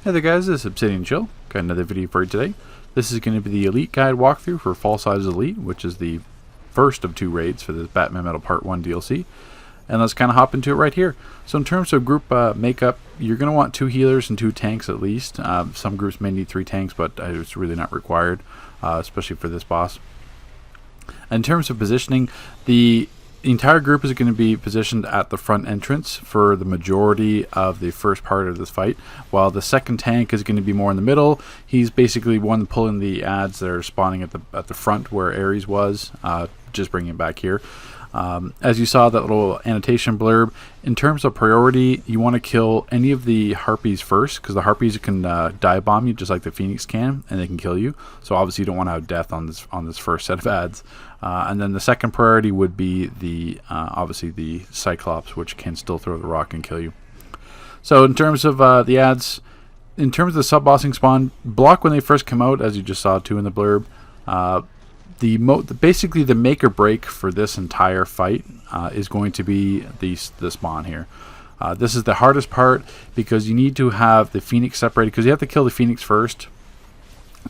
Hey there guys, this is Obsidian Chill. Got another video for you today. This is going to be the Elite Guide walkthrough for Fall Size Elite, which is the first of two raids for this Batman Metal Part 1 DLC. And let's kind of hop into it right here. So in terms of group makeup, you're going to want 2 healers and 2 tanks at least. Some groups may need 3 tanks, but it's really not required, especially for this boss. In terms of positioning, the entire group is going to be positioned at the front entrance for the majority of the first part of this fight, while the second tank is going to be more in the middle. He's basically one pulling the ads that are spawning at the front where Ares was, just bringing it back here. As you saw that little annotation blurb, in terms of priority, you want to kill any of the harpies first, because the harpies can dive bomb you just like the Phoenix can, and they can kill you. So obviously you don't want to have death on this first set of ads. And then the second priority would be the obviously the Cyclops, which can still throw the rock and kill you. So in terms of the ads, in terms of the sub-bossing spawn, block when they first come out, as you just saw too in the blurb. Basically the make or break for this entire fight is going to be the spawn here. This is the hardest part because you need to have the Phoenix separated, because you have to kill the Phoenix first.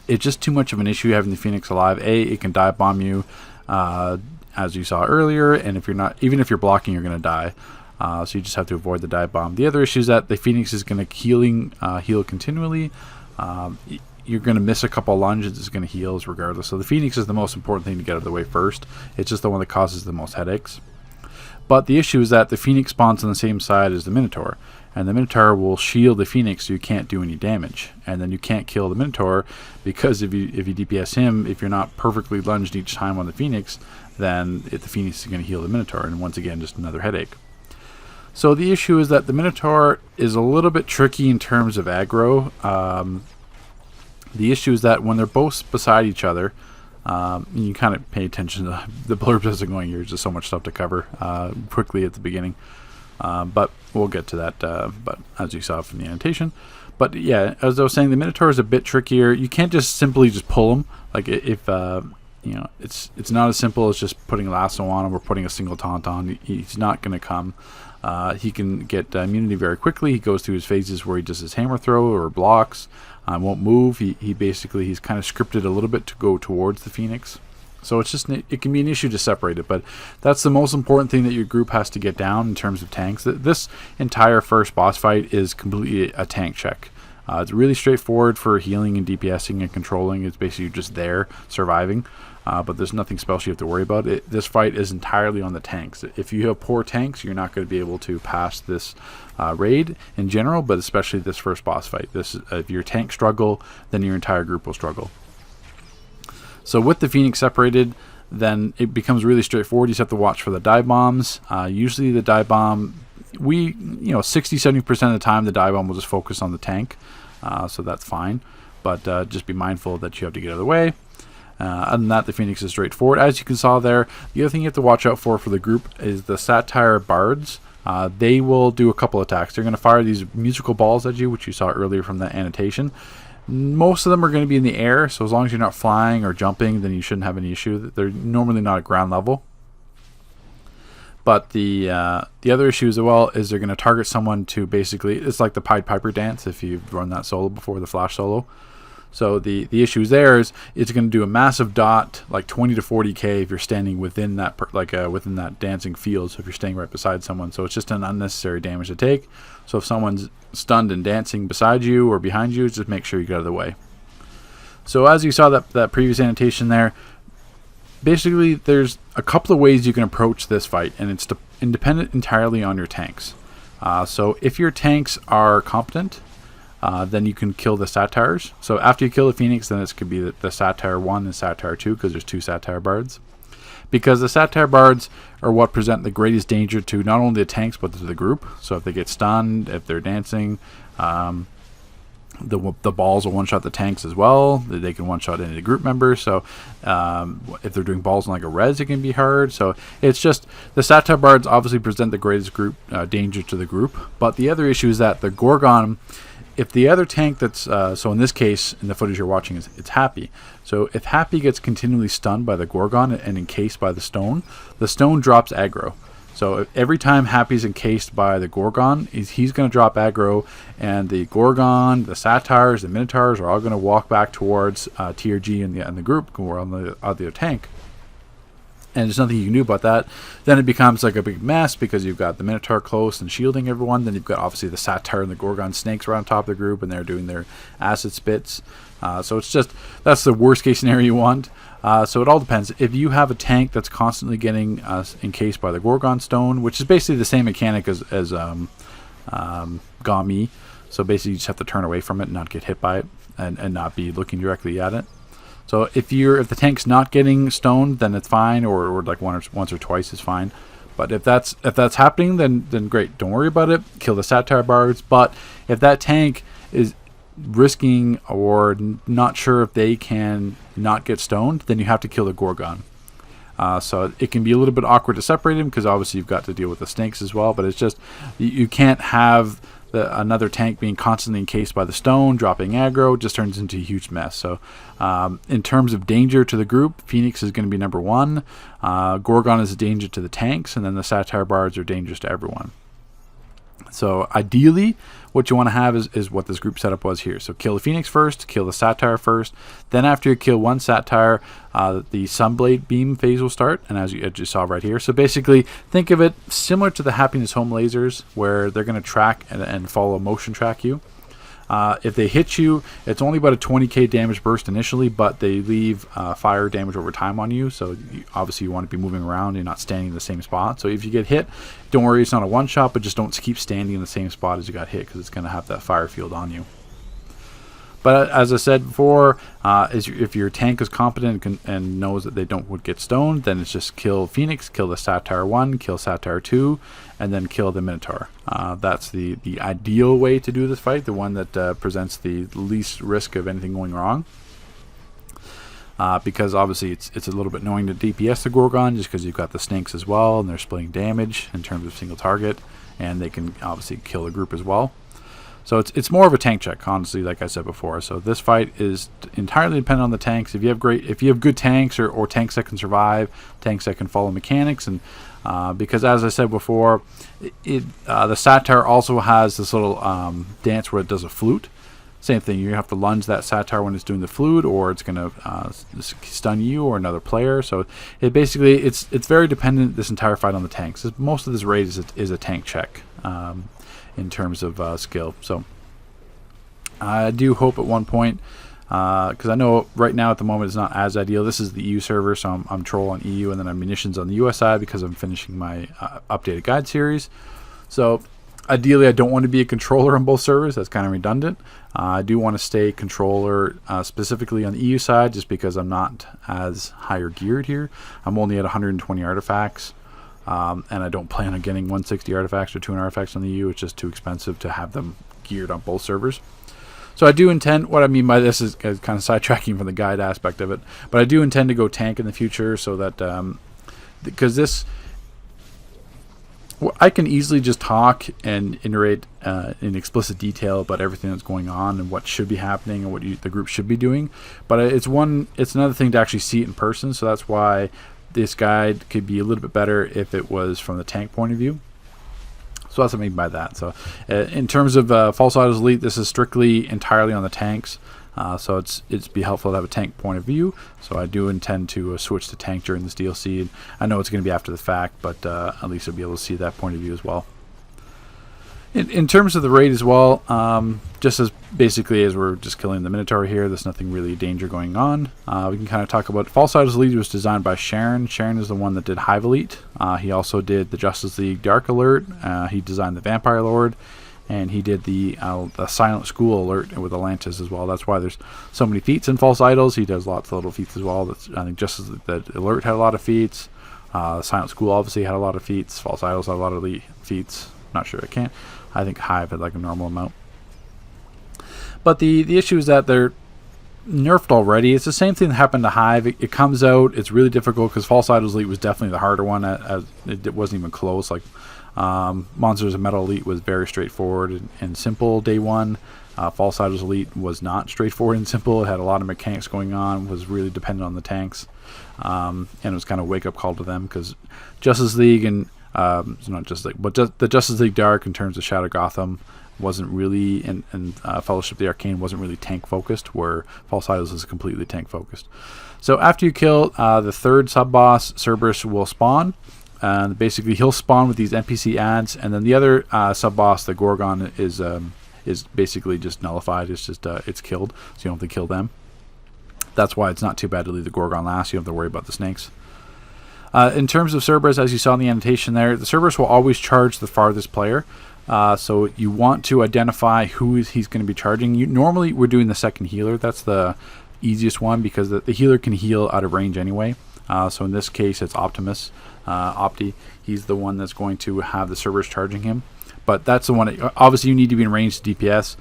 It's just too much of an issue having the Phoenix alive. It can dive bomb you, as you saw earlier, and if you're not, even if you're blocking, you're going to die. So you just have to avoid the dive bomb. The other issue is that the Phoenix is going to heal continually. You're going to miss a couple lunges, it's going to heal regardless. So the Phoenix is the most important thing to get out of the way first. It's just the one that causes the most headaches. But the issue is that the Phoenix spawns on the same side as the Minotaur, and the Minotaur will shield the Phoenix so you can't do any damage. And then you can't kill the Minotaur, because if you DPS him, if you're not perfectly lunged each time on the Phoenix, then the Phoenix is going to heal the Minotaur, and once again just another headache. So the issue is that the Minotaur is a little bit tricky in terms of aggro. The issue is that when they're both beside each other, you kind of pay attention to the blurbs as they're going. There's just so much stuff to cover quickly at the beginning. But we'll get to that, but as you saw from the annotation. But yeah, as I was saying, the Minotaur is a bit trickier. You can't just simply just pull him. Like if you know, it's not as simple as just putting a lasso on him or putting a single taunt on. He's not going to come. He can get immunity very quickly. He goes through his phases where he does his hammer throw or blocks. Won't move. He's kind of scripted a little bit to go towards the Phoenix. So it can be an issue to separate it, but that's the most important thing that your group has to get down in terms of tanks. This entire first boss fight is completely a tank check. It's really straightforward for healing and DPSing and controlling. It's basically just there surviving, but there's nothing special you have to worry about. This fight is entirely on the tanks. If you have poor tanks, you're not going to be able to pass this raid in general, but especially this first boss fight. If your tank struggle, then your entire group will struggle. So with the Phoenix separated, then it becomes really straightforward. You just have to watch for the dive bombs. Usually the dive bomb, 60-70% of the time the dive bomb will just focus on the tank, so that's fine. But just be mindful that you have to get out of the way. Other than that, the Phoenix is straightforward. As you can saw there, the other thing you have to watch out for the group is the Satire Bards. They will do a couple attacks. They're going to fire these musical balls at you, which you saw earlier from the annotation. Most of them are going to be in the air, so as long as you're not flying or jumping, then you shouldn't have any issue. They're normally not at ground level. But the other issue as well is they're going to target someone to basically, it's like the Pied Piper dance if you've run that solo before, the flash solo. So the issue there is it's going to do a massive dot, like 20 to 40k if you're standing within that within that dancing field. So if you're staying right beside someone, so it's just an unnecessary damage to take. So if someone's stunned and dancing beside you or behind you, just make sure you get out of the way. So as you saw that previous annotation there, basically there's a couple of ways you can approach this fight, and it's independent entirely on your tanks. So if your tanks are competent, then you can kill the Satires. So after you kill the Phoenix, then this could be the Satire 1 and Satire 2, because there's 2 Satire Bards. Because the Satire Bards are what present the greatest danger to not only the tanks, but to the group. So if they get stunned, if they're dancing, the balls will one-shot the tanks as well. They can one-shot any of the group members. So if they're doing balls in like a res, it can be hard. So it's just, the Satire Bards obviously present the greatest group danger to the group. But the other issue is that the Gorgon, if the other tank that's, so in this case, in the footage you're watching, it's Happy. So if Happy gets continually stunned by the Gorgon and encased by the stone drops aggro. So every time Happy's encased by the Gorgon, he's going to drop aggro, and the Gorgon, the Satyrs, the Minotaurs are all going to walk back towards TRG and the group, or on the other tank. And there's nothing you can do about that. Then it becomes like a big mess because you've got the Minotaur close and shielding everyone. Then you've got obviously the Satyr and the Gorgon snakes right on top of the group, and they're doing their acid spits. So it's just, that's the worst case scenario you want. So it all depends. If you have a tank that's constantly getting encased by the Gorgon Stone, which is basically the same mechanic as Gami, so basically you just have to turn away from it and not get hit by it, and not be looking directly at it. So if the tank's not getting stoned, then it's fine, or like once or twice is fine. But if that's happening, then great. Don't worry about it. Kill the Satyr Bards. But if that tank is risking or not sure if they can not get stoned, then you have to kill the Gorgon. So it can be a little bit awkward to separate them because obviously you've got to deal with the snakes as well. But it's just you can't have another tank being constantly encased by the stone, dropping aggro. It just turns into a huge mess. So in terms of danger to the group, Phoenix is going to be number one. Gorgon is a danger to the tanks, and then the Satyr Bards are dangerous to everyone. So ideally, what you want to have is what this group setup was here. So kill the Phoenix first, kill the Satyr first. Then after you kill one Satyr, the Sunblade beam phase will start, and as you saw right here. So basically, think of it similar to the Happiness Home lasers, where they're going to track and follow motion track you. If they hit you, it's only about a 20k damage burst initially, but they leave fire damage over time on you. So obviously you want to be moving around. You're not standing in the same spot. So if you get hit, don't worry, it's not a one shot, but just don't keep standing in the same spot as you got hit, because it's going to have that fire field on you. But as I said before, if your tank is competent and knows that they would get stoned, then it's just kill Phoenix, kill the Satyr 1, kill Satyr 2, and then kill the Minotaur. That's the ideal way to do this fight, the one that presents the least risk of anything going wrong. Because obviously it's a little bit annoying to DPS the Gorgon, just because you've got the snakes as well, and they're splitting damage in terms of single target, and they can obviously kill the group as well. So it's more of a tank check, honestly, like I said before. So this fight is entirely dependent on the tanks. If you have good tanks or tanks that can survive, tanks that can follow mechanics, and because as I said before, the Satyr also has this little dance where it does a flute. Same thing, you have to lunge that Satyr when it's doing the flute, or it's going to stun you or another player. So it's very dependent, this entire fight, on the tanks. Most of this raid is a tank check. In terms of skill. So I do hope at one point, because I know right now at the moment it's not as ideal. This is the EU server, so I'm troll on EU, and then I'm munitions on the US side because I'm finishing my updated guide series. So ideally I don't want to be a controller on both servers. That's kind of redundant. I do want to stay controller specifically on the EU side, just because I'm not as higher geared here. I'm only at 120 artifacts. And I don't plan on getting 160 artifacts or 200 artifacts on the EU. It's just too expensive to have them geared on both servers. So I do intend, what I mean by this is kind of sidetracking from the guide aspect of it, but I do intend to go tank in the future, so that, because this, I can easily just talk and iterate in explicit detail about everything that's going on and what should be happening and what the group should be doing, but it's another thing to actually see it in person. So that's why this guide could be a little bit better if it was from the tank point of view. So that's what I mean by that. So in terms of False Idols Elite, this is strictly entirely on the tanks. So it's be helpful to have a tank point of view. So I do intend to switch to tank during this DLC. And I know it's going to be after the fact, but at least I'll be able to see that point of view as well. In terms of the raid as well, just as basically as we're just killing the Minotaur here, there's nothing really danger going on. We can kind of talk about False Idols Elite. Was designed by Sharon. Sharon is the one that did Hive Elite. He also did the Justice League Dark Alert. He designed the Vampire Lord, and he did the Silent School Alert with Atlantis as well. That's why there's so many feats in False Idols. He does lots of little feats as well. I think Justice the Alert had a lot of feats. Silent School obviously had a lot of feats. False Idols had a lot of elite feats. Not sure, I think Hive had like a normal amount. But the issue is that they're nerfed already. It's the same thing that happened to Hive. It comes out, it's really difficult, because False Idols Elite was definitely the harder one. It wasn't even close. Like Monsters of Metal Elite was very straightforward and simple day one. False Idols Elite was not straightforward and simple. It had a lot of mechanics going on, was really dependent on the tanks. And it was kind of a wake-up call to them, because Justice League and It's not just like, but just the Justice League Dark in terms of Shadow Gotham wasn't really, and Fellowship of the Arcane wasn't really tank focused, where False Idols is completely tank focused. So after you kill the third sub boss, Cerberus will spawn, and basically he'll spawn with these NPC ads, and then the other sub boss, the Gorgon, is basically just nullified. It's just it's killed, so you don't have to kill them. That's why it's not too bad to leave the Gorgon last. You don't have to worry about the snakes. In terms of Cerberus, as you saw in the annotation there, the Cerberus will always charge the farthest player. So you want to identify who he's going to be charging. Normally, we're doing the second healer. That's the easiest one because the healer can heal out of range anyway. So in this case, it's Optimus, Opti. He's the one that's going to have the Cerberus charging him. But that's the one. Obviously, you need to be in range to DPS.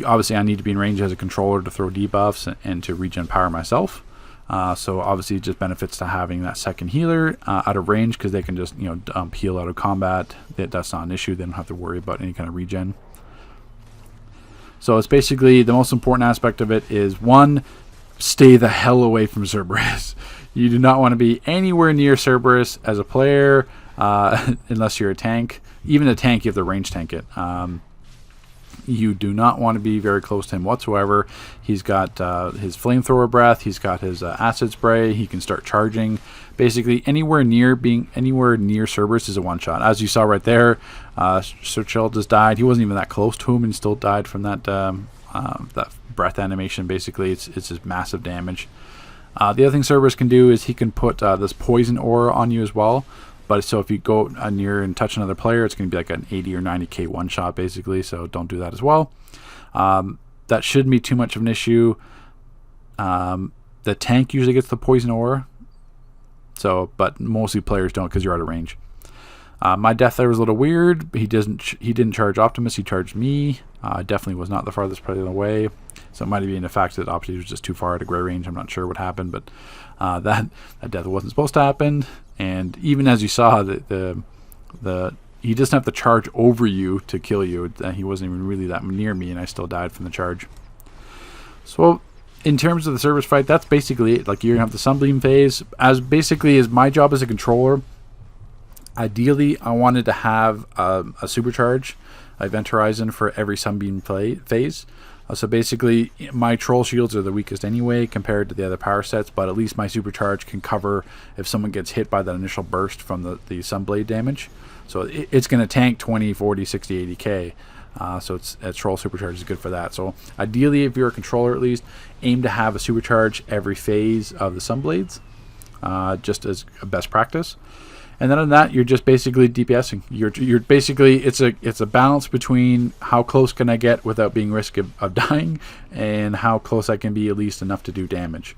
Obviously, I need to be in range as a controller to throw debuffs and to regen power myself. So obviously, it just benefits to having that second healer out of range because they can just dump heal out of combat. That's not an issue. They don't have to worry about any kind of regen. So it's basically the most important aspect of it is one, stay the hell away from Cerberus. You do not want to be anywhere near Cerberus as a player unless you're a tank. Even a tank, you have to range tank it. You do not want to be very close to him whatsoever. He's got his flamethrower breath. He's got his acid spray. He can start charging. Basically, anywhere near Cerberus is a one shot. As you saw right there, Sir Chill just died. He wasn't even that close to him, and still died from that that breath animation. Basically, it's just massive damage. The other thing Cerberus can do is he can put this poison aura on you as well. But so if you go near and touch another player, it's going to be like an 80 or 90k one shot basically. So don't do that as well. That shouldn't be too much of an issue. The tank usually gets the poison aura. So, but mostly players don't because you're out of range. My death there was a little weird. He didn't charge Optimus. He charged me. Definitely was not the farthest player away. So it might have been the fact that Optimus was just too far at a gray range. I'm not sure what happened, but that death wasn't supposed to happen. And even as you saw, he doesn't have to charge over you to kill you. He wasn't even really that near me, and I still died from the charge. So in terms of the Cerberus fight, that's basically it. Like, you're gonna have the Sunbeam phase as my job as a controller. Ideally, I wanted to have a supercharge, Event Horizon for every Sunbeam phase. So basically, my troll shields are the weakest anyway compared to the other power sets, but at least my supercharge can cover if someone gets hit by that initial burst from the Sunblade damage. So it's going to tank 20, 40, 60, 80k. So a troll supercharge is good for that. So ideally, if you're a controller at least, aim to have a supercharge every phase of the Sunblades, just as a best practice. And then on that, you're just basically DPSing. You're basically, it's a balance between how close can I get without being risk of dying, and how close I can be at least enough to do damage.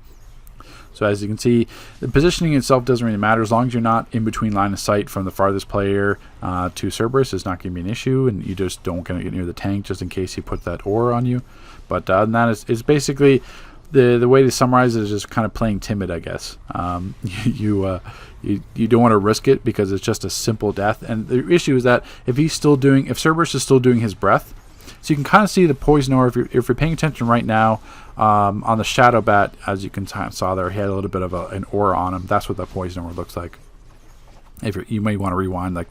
So as you can see, the positioning itself doesn't really matter as long as you're not in between line of sight from the farthest player to Cerberus. It's not going to be an issue, and you just don't going to get near the tank just in case he put that aura on you. But other than that, it's basically the way to summarize it is just kind of playing timid, I guess. You don't want to risk it because it's just a simple death. And the issue is that if Cerberus is still doing his breath, so you can kind of see the poison aura if you're paying attention right now on the Shadow Bat, as you can saw there, he had a little bit of an aura on him. That's what that poison aura looks like. You may want to rewind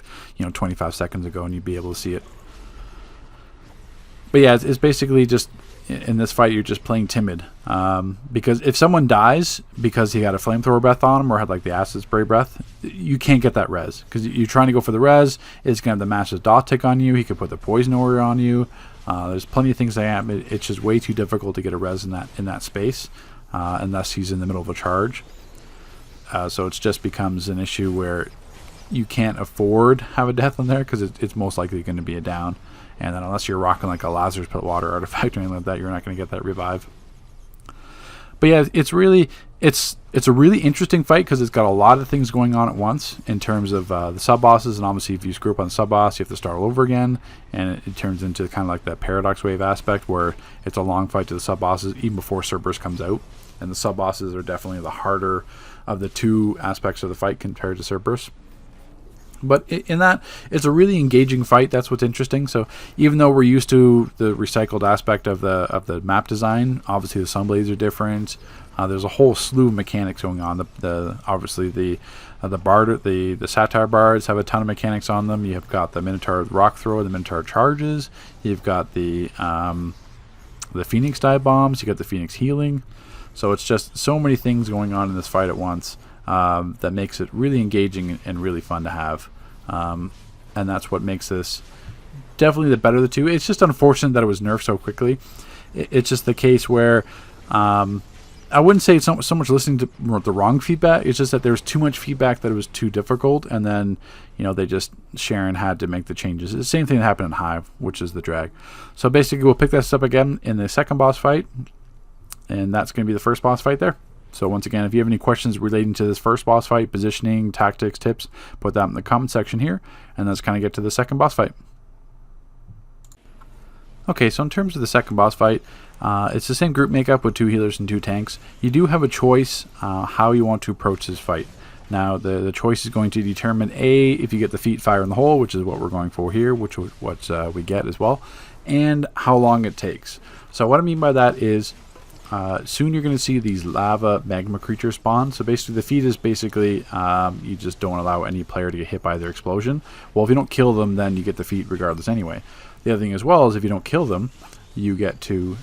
25 seconds ago and you'd be able to see it. But yeah, it's basically just in this fight you're just playing timid, because if someone dies because he had a flamethrower breath on him or had like the acid spray breath, you can't get that res because you're trying to go for the res. It's gonna have the massive dot tick on you. He could put the poison aura on you. There's plenty of things that happen. It's just way too difficult to get a res in that space unless he's in the middle of a charge. So it just becomes an issue where you can't afford have a death in there because it's most likely going to be a down. And then unless you're rocking like a Lazarus Pit water artifact or anything like that, you're not going to get that revive. But yeah, it's a really interesting fight because it's got a lot of things going on at once in terms of the sub bosses, and obviously if you screw up on the sub boss, you have to start all over again, and it turns into kind of like that paradox wave aspect where it's a long fight to the sub bosses even before Cerberus comes out, and the sub bosses are definitely the harder of the two aspects of the fight compared to Cerberus. But in that, it's a really engaging fight. That's what's interesting. So even though we're used to the recycled aspect of the map design, obviously the Sunblades are different. There's a whole slew of mechanics going on. Obviously the bard, the satire bards have a ton of mechanics on them. You've got the Minotaur rock thrower, the Minotaur charges. You've got the Phoenix dive bombs. You got the Phoenix healing. So it's just so many things going on in this fight at once that makes it really engaging and really fun to have. And that's what makes this definitely the better of the two. It's just unfortunate that it was nerfed so quickly. It's just the case where I wouldn't say it's not so much listening to the wrong feedback. It's just that there was too much feedback that it was too difficult, and then Sharon had to make the changes. It's the same thing that happened in Hive, which is the drag. So basically, we'll pick this up again in the second boss fight, and that's going to be the first boss fight there. So once again, if you have any questions relating to this first boss fight, positioning, tactics, tips, put that in the comment section here, and let's kind of get to the second boss fight. Okay, so in terms of the second boss fight, it's the same group makeup with 2 healers and 2 tanks. You do have a choice how you want to approach this fight. Now, the choice is going to determine A, if you get the feet fire in the hole, which is what we're going for here, which is what we get as well, and how long it takes. So what I mean by that is soon you're going to see these lava magma creatures spawn. So basically the feed is basically you just don't allow any player to get hit by their explosion. Well, if you don't kill them, then you get the feed regardless anyway. The other thing as well is if you don't kill them, you get to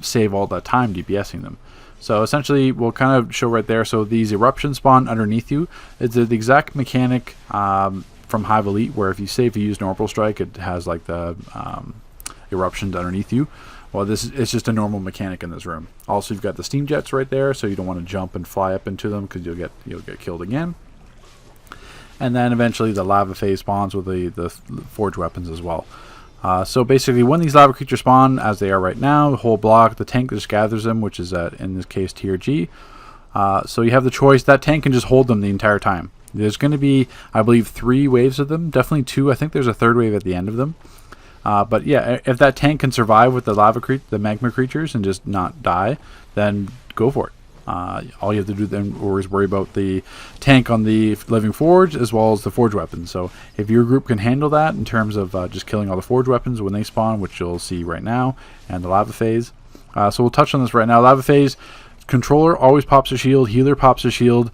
save all that time DPSing them. So essentially we'll kind of show right there. So these eruptions spawn underneath you. It's the exact mechanic from Hive Elite where if you use Normal Strike, it has like the eruptions underneath you. Well, it's just a normal mechanic in this room. Also, you've got the steam jets right there, so you don't want to jump and fly up into them because you'll get killed again. And then eventually the lava phase spawns with the forge weapons as well. So basically, when these lava creatures spawn, as they are right now, the whole block, the tank just gathers them, which is at, in this case, tier G. So you have the choice. That tank can just hold them the entire time. There's going to be, I believe, 3 waves of them. Definitely 2. I think there's a 3rd wave at the end of them. But yeah, if that tank can survive with the magma creatures and just not die, then go for it. All you have to do then is worry about the tank on the living forge as well as the forge weapons. So if your group can handle that in terms of just killing all the forge weapons when they spawn, which you'll see right now, and the lava phase. So we'll touch on this right now. Lava phase, controller always pops a shield, healer pops a shield.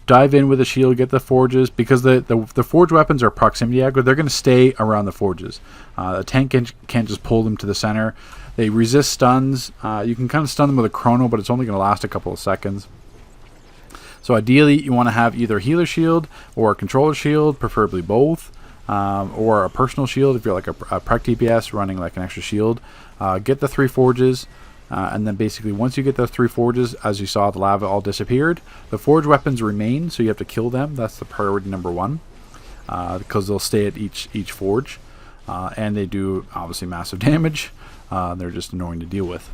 Dive in with a shield, get the forges, because the forge weapons are proximity aggro. They're going to stay around the forges. A tank can't just pull them to the center. They resist stuns. You can kind of stun them with a chrono, but it's only going to last a couple of seconds. So ideally, you want to have either a healer shield or a controller shield, preferably both, or a personal shield if you're like a prec DPS running like an extra shield. Get the 3 forges. And then basically once you get those 3 forges, as you saw, the lava all disappeared. The forge weapons remain, so you have to kill them. That's the priority number 1, because they'll stay at each forge, and they do obviously massive damage. They're just annoying to deal with.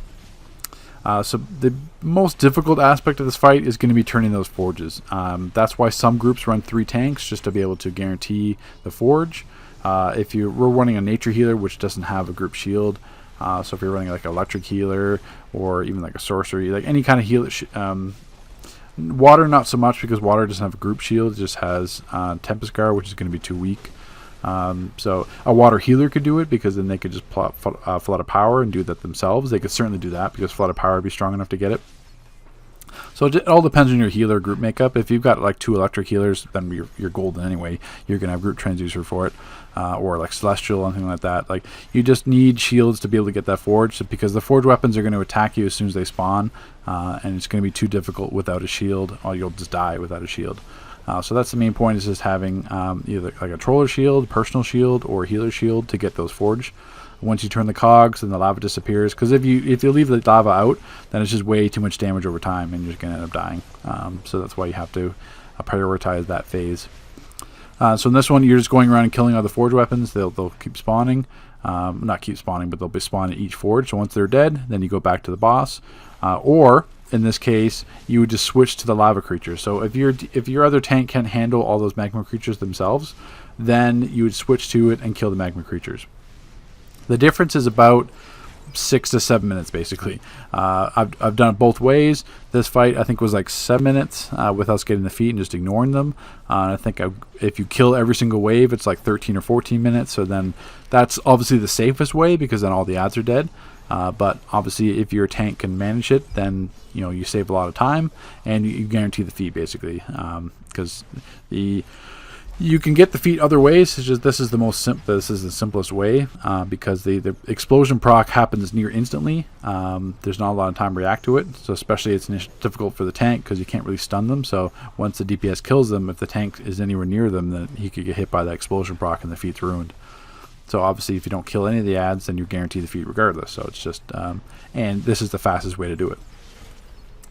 So the most difficult aspect of this fight is going to be turning those forges. That's why some groups run 3 tanks, just to be able to guarantee the forge. If we're running a nature healer, which doesn't have a group shield, so if you're running like an electric healer or even like a sorcery, like any kind of healer, water not so much because water doesn't have a group shield, it just has Tempest Guard, which is going to be too weak. So a water healer could do it because then they could just Flood of Power and do that themselves. They could certainly do that because Flood of Power would be strong enough to get it. So it all depends on your healer group makeup. If you've got like 2 electric healers, then you're golden anyway. You're going to have group transducer for it, or like celestial, anything like that. Like you just need shields to be able to get that forge, because the forge weapons are going to attack you as soon as they spawn, and it's going to be too difficult without a shield, or you'll just die without a shield. So that's the main point, is just having either like a troller shield, personal shield, or healer shield to get those forged. Once you turn the cogs, then the lava disappears, because if you leave the lava out, then it's just way too much damage over time and you're just going to end up dying. So that's why you have to prioritize that phase. So in this one, you're just going around and killing all the forge weapons. They'll keep spawning, not keep spawning, but they'll be spawning each forge. So once they're dead, then you go back to the boss, or in this case, you would just switch to the lava creature. So if your other tank can handle all those magma creatures themselves, then you would switch to it and kill the magma creatures. The difference is about 6 to 7 minutes, basically. I've done it both ways. This fight, I think, was like 7 minutes with us getting the feet and just ignoring them. I think if you kill every single wave, it's like 13 or 14 minutes. So then that's obviously the safest way, because then all the ads are dead. But obviously, if your tank can manage it, then you save a lot of time and you guarantee the feat basically, because you can get the feat other ways. It's just this is the simplest way, because the explosion proc happens near instantly. There's not a lot of time to react to it, so especially it's difficult for the tank because you can't really stun them. So once the DPS kills them, if the tank is anywhere near them, then he could get hit by that explosion proc and the feat's ruined. So obviously, if you don't kill any of the ads, then you guarantee the feat regardless. So it's just, and this is the fastest way to do it.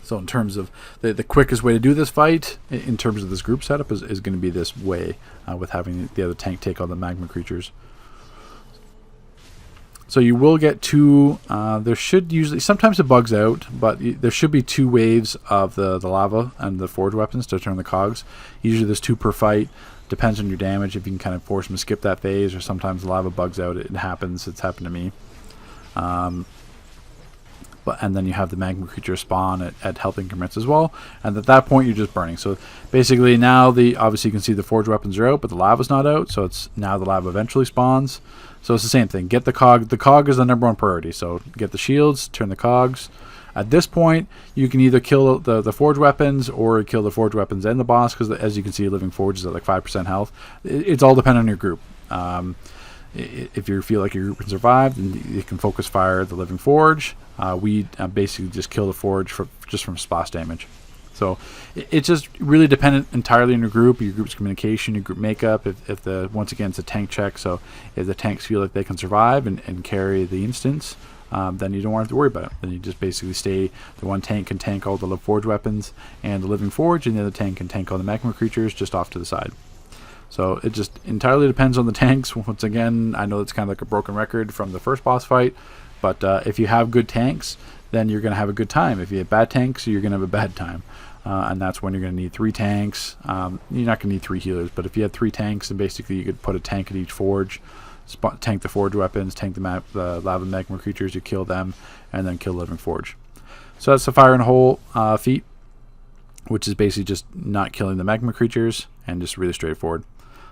So in terms of the quickest way to do this fight, in terms of this group setup, is going to be this way, with having the other tank take all the magma creatures. So you will get two, there should usually, sometimes it bugs out, but there should be 2 waves of the lava and the forge weapons to turn the cogs. Usually there's 2 per fight. Depends on your damage, if you can kind of force them to skip that phase, or sometimes the lava bugs out. It happens. It's happened to me. And then you have the magma creature spawn at health increments as well, and at that point you're just burning. So basically now obviously you can see the forge weapons are out, but the lava's not out, so it's now the lava eventually spawns. So it's the same thing. Get the cog. The cog is the #1 priority. So get the shields, turn the cogs. At this point, you can either kill the forge weapons or kill the forge weapons and the boss, because as you can see, living forge is at like 5% health. It's all dependent on your group. If you feel like your group can survive, then you can focus fire the living forge. We basically just kill the forge just from splash damage. So it's just really dependent entirely on your group's communication, your group makeup. Once again, it's a tank check. So if the tanks feel like they can survive and carry the instance, then you don't want to worry about it. Then you just basically stay. The one tank can tank all the forge weapons and the living forge, and the other tank can tank all the magma creatures just off to the side. So it just entirely depends on the tanks. Once again, I know it's kind of like a broken record from the first boss fight, but if you have good tanks, then you're going to have a good time. If you have bad tanks, you're going to have a bad time. And that's when you're going to need 3 tanks. You're not going to need 3 healers, but if you had 3 tanks, then basically you could put a tank at each forge, tank the forge weapons, tank the lava magma creatures, you kill them, and then kill living forge. So that's the fire and hole feat, which is basically just not killing the magma creatures, and just really straightforward.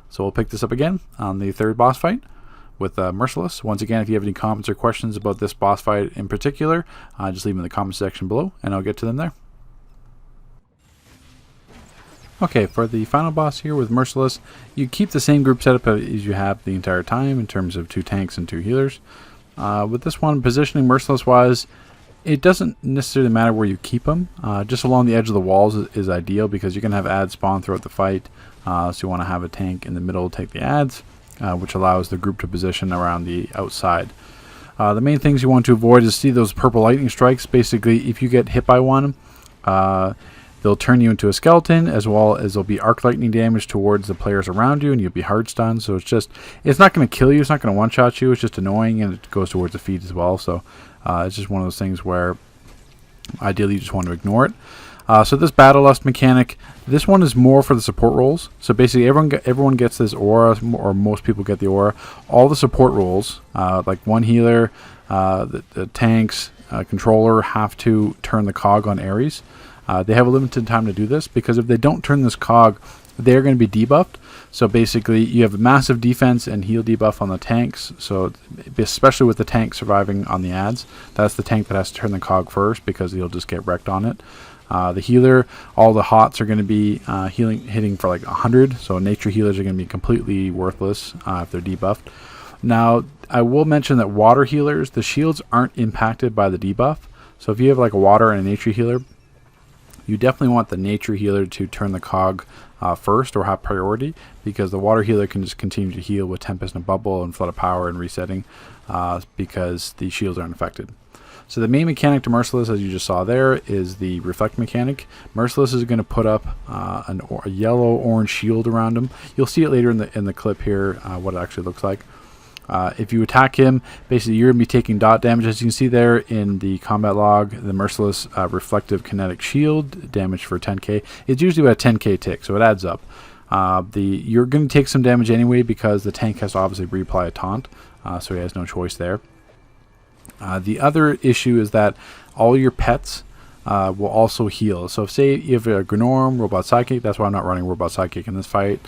So we'll pick this up again on the 3rd boss fight with Merciless. Once again, if you have any comments or questions about this boss fight in particular, just leave them in the comment section below, and I'll get to them there. Okay, for the final boss here with Merciless, you keep the same group setup as you have the entire time in terms of 2 tanks and 2 healers. With this one, positioning Merciless-wise, it doesn't necessarily matter where you keep them. Just along the edge of the walls is ideal, because you're going to have ads spawn throughout the fight. So you want to have a tank in the middle to take the ads, which allows the group to position around the outside. The main things you want to avoid is see those purple lightning strikes. Basically, if you get hit by one, they'll turn you into a skeleton, as well as there'll be arc lightning damage towards the players around you, and you'll be hard stunned. So it's not going to kill you, it's not going to one-shot you, it's just annoying, and it goes towards the feet as well. So it's just one of those things where ideally you just want to ignore it. So this Battle Lust mechanic, this one is more for the support roles. So basically everyone gets this aura, or most people get the aura. All the support roles, like one healer, the tanks, controller, have to turn the cog on Ares. They have a limited time to do this, because if they don't turn this cog, they're going to be debuffed. So basically you have a massive defense and heal debuff on the tanks. So especially with the tank surviving on the ads, that's the tank that has to turn the cog first, because he'll just get wrecked on it. The healer, all the hots are going to be hitting for like 100, so nature healers are going to be completely worthless if they're debuffed. Now, I will mention that water healers, the shields aren't impacted by the debuff. So if you have like a water and a nature healer, you definitely want the nature healer to turn the cog first, or have priority, because the water healer can just continue to heal with Tempest and Bubble and Flood of Power and resetting, because the shields aren't affected. So the main mechanic to Merciless, as you just saw there, is the Reflect mechanic. Merciless is going to put up a yellow-orange shield around him. You'll see it later in the clip here, what it actually looks like. If you attack him, basically you're going to be taking dot damage. As you can see there in the combat log, the Merciless Reflective Kinetic Shield, damage for 10k. It's usually about a 10k tick, so it adds up. You're going to take some damage anyway, because the tank has to obviously reapply a taunt, so he has no choice there. The other issue is that all your pets will also heal. So say you have a Gnorm, Robot Sidekick, that's why I'm not running Robot Sidekick in this fight.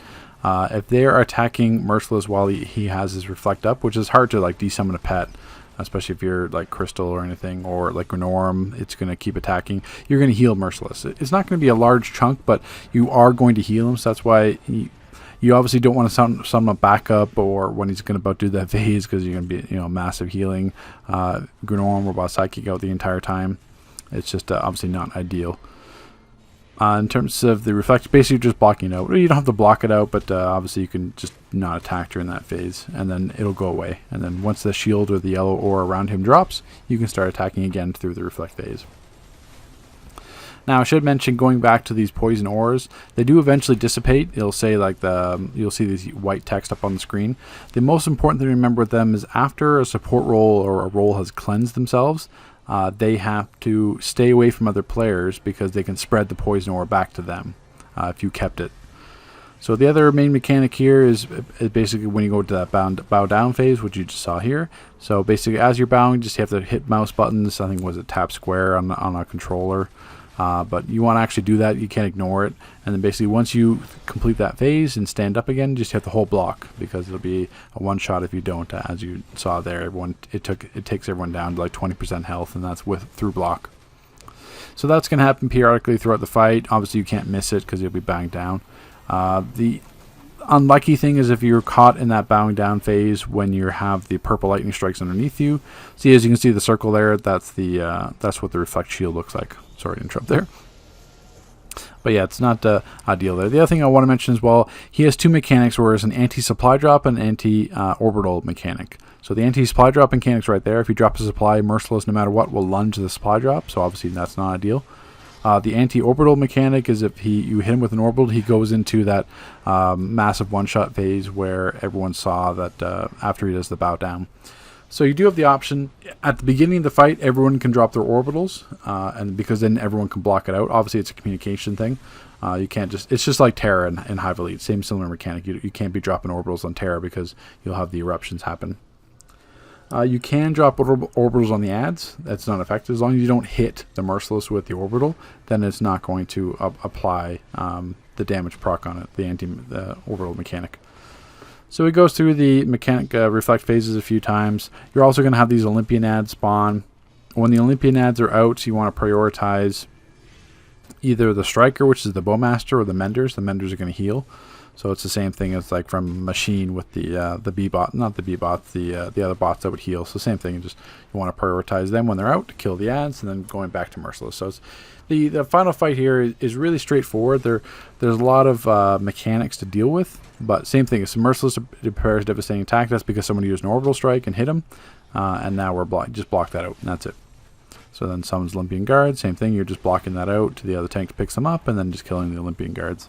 If they are attacking Merciless while he has his Reflect up, which is hard to like desummon a pet, especially if you're like Crystal or anything, or like Renorm, it's going to keep attacking. You're going to heal Merciless. It's not going to be a large chunk, but you are going to heal him, so that's why you obviously don't want to summon a backup or when he's going to about do that phase, because you're going to be, massive healing. Renorm, Robot Psychic out the entire time. It's just obviously not ideal. In terms of the reflect, basically just blocking it out. You don't have to block it out, but obviously you can just not attack during that phase, and then it'll go away. And then once the shield or the yellow aura around him drops, you can start attacking again through the reflect phase. Now, I should mention, going back to these poison auras, they do eventually dissipate. It'll say like you'll see this white text up on the screen. The most important thing to remember with them is after a support role or a role has cleansed themselves, they have to stay away from other players because they can spread the poison aura back to them if you kept it. So the other main mechanic here is basically when you go to that bow down phase, which you just saw here. So basically, as you're bowing, just have to hit mouse buttons. I think was it tap square on a controller. But you want to actually do that. You can't ignore it. And then basically once you complete that phase and stand up again, just hit the whole block, because it'll be a one shot if you don't. As you saw there, it takes everyone down to like 20% health, and that's through block. So that's going to happen periodically throughout the fight. Obviously you can't miss it because you'll be banged down. The unlucky thing is if you're caught in that bowing down phase when you have the purple lightning strikes underneath you. See, as you can see the circle there, that's what the reflect shield looks like. Sorry to interrupt there. But yeah, it's not ideal there. The other thing I want to mention as well, he has two mechanics, where it's an anti-supply drop and anti-orbital mechanic. So the anti-supply drop mechanic's right there. If you drop a supply, Merciless, no matter what, will lunge the supply drop. So obviously that's not ideal. The anti-orbital mechanic is if you hit him with an orbital, he goes into that massive one-shot phase where everyone saw that after he does the bow down. So you do have the option at the beginning of the fight, everyone can drop their orbitals, and because then everyone can block it out. Obviously, it's a communication thing. You can't it's just like Terra and Hive Elite, same similar mechanic. You can't be dropping orbitals on Terra because you'll have the eruptions happen. You can drop orbitals on the adds. That's not effective. As long as you don't hit the Merciless with the orbital, then it's not going to apply the damage proc on it, the orbital mechanic. So it goes through the mechanic reflect phases a few times. You're also going to have these Olympian ads spawn. When the Olympian ads are out, you want to prioritize either the Striker, which is the Bowmaster, or the Menders. The Menders are going to heal. So it's the same thing as like from Machine with the B-bot, not the B-bot, the other bots that would heal. So same thing, you want to prioritize them when they're out to kill the ads, and then going back to Merciless. So it's, the final fight here is really straightforward. There's a lot of mechanics to deal with, but same thing. It's Merciless prepares devastating attack. That's because someone used an orbital strike and hit him, and now we're just block that out, and that's it. So then summons Olympian guards. Same thing. You're just blocking that out to the other tank picks them up, and then just killing the Olympian guards.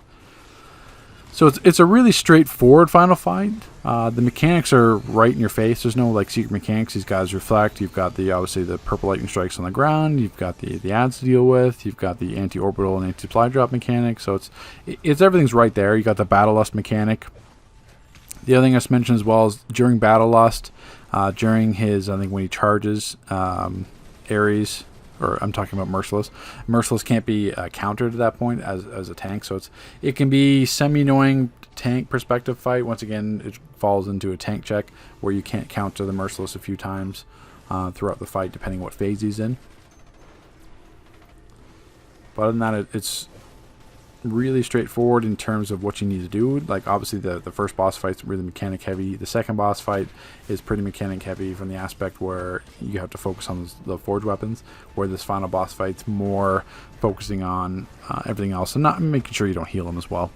So it's a really straightforward final fight. The mechanics are right in your face. There's no like secret mechanics. These guys reflect. You've got obviously the purple lightning strikes on the ground. You've got the ads to deal with. You've got the anti-orbital and anti-supply drop mechanic. So it's everything's right there. You got the battle lust mechanic. The other thing I should mention as well is during battle lust, during his, I think when he charges Ares. Or I'm talking about Merciless. Merciless can't be countered at that point as a tank, so it can be semi-annoying tank perspective fight. Once again, it falls into a tank check where you can't counter the Merciless a few times throughout the fight, depending what phase he's in. But other than that, it's really straightforward in terms of what you need to do. Like obviously the first boss fight's really mechanic heavy. The second boss fight is pretty mechanic heavy from the aspect where you have to focus on the forge weapons, where this final boss fight's more focusing on everything else and not making sure you don't heal them as well.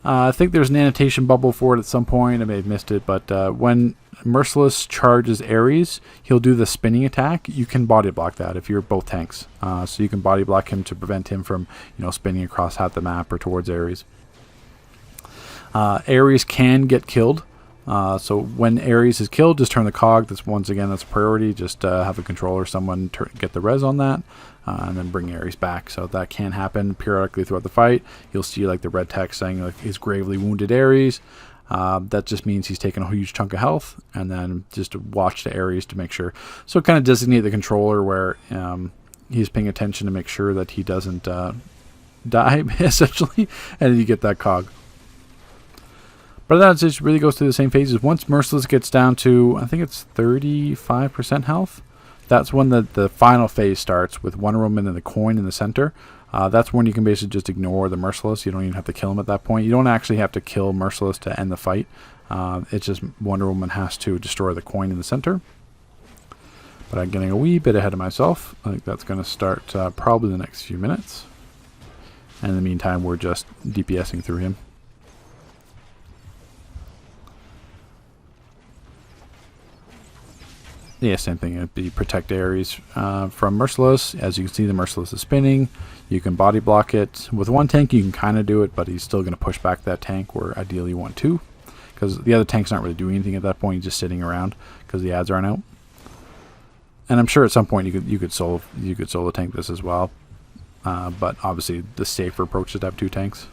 I think there's an annotation bubble for it at some point. I may have missed it, but when Merciless charges Ares, he'll do the spinning attack. You can body block that if you're both tanks. So you can body block him to prevent him from spinning across half the map or towards Ares. Ares can get killed. So when Ares is killed, just turn the cog. That's a priority. Just have a controller, someone get the res on that, and then bring Ares back. So that can happen periodically throughout the fight. You'll see like the red text saying like he's gravely wounded Ares. That just means he's taken a huge chunk of health, and then just watch the Ares to make sure. So kind of designate the controller where he's paying attention to make sure that he doesn't die, essentially, and you get that cog. But that just really goes through the same phases. Once Merciless gets down to, I think it's 35% health, that's when the final phase starts with Wonder Woman and the coin in the center. That's when you can basically just ignore the Merciless. You don't even have to kill him at that point. You don't actually have to kill Merciless to end the fight. It's just Wonder Woman has to destroy the coin in the center. But I'm getting a wee bit ahead of myself. I think that's going to start probably the next few minutes. And in the meantime, we're just DPSing through him. Yeah, same thing. It'd be protect Ares from Merciless. As you can see, the Merciless is spinning. You can body block it. With one tank, you can kind of do it, but he's still going to push back that tank, where ideally you want two. Because the other tank's not really doing anything at that point. He's just sitting around because the ads aren't out. And I'm sure at some point you could solo tank this as well. But obviously the safer approach is to have two tanks.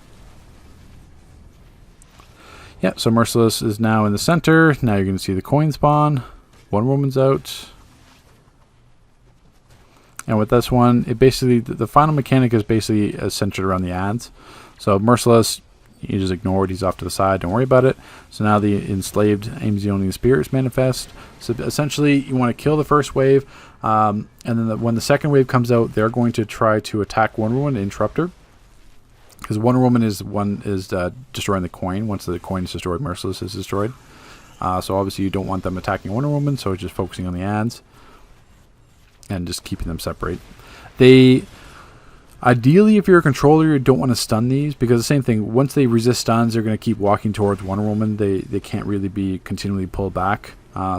Yeah, so Merciless is now in the center. Now you're going to see the coin spawn. Wonder Woman's out. And with this one, it basically, the final mechanic is basically centered around the ads. So Merciless, you just ignore it. He's off to the side. Don't worry about it. So now the enslaved aims only the spirits manifest. So essentially, you want to kill the first wave. And then when the second wave comes out, they're going to try to attack Wonder Woman and interrupt her. Because Wonder Woman is destroying the coin. Once the coin is destroyed, Merciless is destroyed. So obviously you don't want them attacking Wonder Woman, so it's just focusing on the ads and just keeping them separate. Ideally, if you're a controller, you don't want to stun these, because the same thing, once they resist stuns, they're going to keep walking towards Wonder Woman. They can't really be continually pulled back.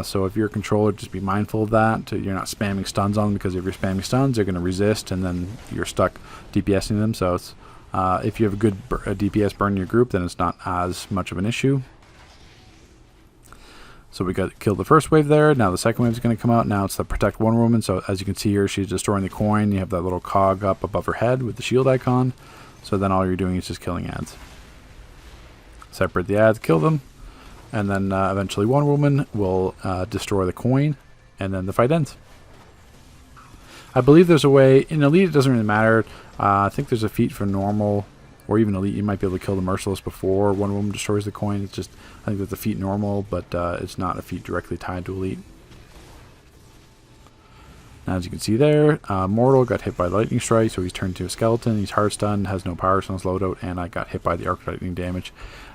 So if you're a controller, just be mindful of that. You're not spamming stuns on them, because if you're spamming stuns, they're going to resist, and then you're stuck DPSing them. So it's, if you have a good DPS burn in your group, then it's not as much of an issue. So we got killed the first wave there. Now the second wave is going to come out. Now it's the protect Wonder Woman. So as you can see here, she's destroying the coin. You have that little cog up above her head with the shield icon. So then all you're doing is just killing ads. Separate the ads, kill them, and then eventually Wonder Woman will destroy the coin, and then the fight ends. I believe there's a way in Elite. It doesn't really matter. I think there's a feat for normal, or even Elite. You might be able to kill the Merciless before Wonder Woman destroys the coin. It's just, I think that's a feat normal, but it's not a feat directly tied to Elite. Now, as you can see there, Mortal got hit by the lightning strike, so he's turned to a skeleton. He's hard stunned, has no power on his loadout, and I got hit by the arc lightning damage.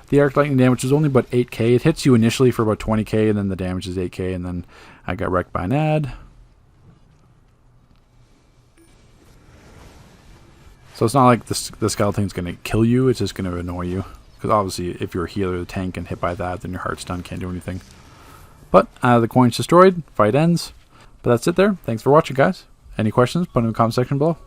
The arc lightning damage is only about 8k. It hits you initially for about 20k, and then the damage is 8k, and then I got wrecked by an ad. So it's not like the skeleton's going to kill you, it's just going to annoy you. Because obviously, if you're a healer, the tank, and hit by that, then your heart stun can't do anything. But the coin's destroyed, fight ends. But that's it there. Thanks for watching, guys. Any questions, put in the comment section below.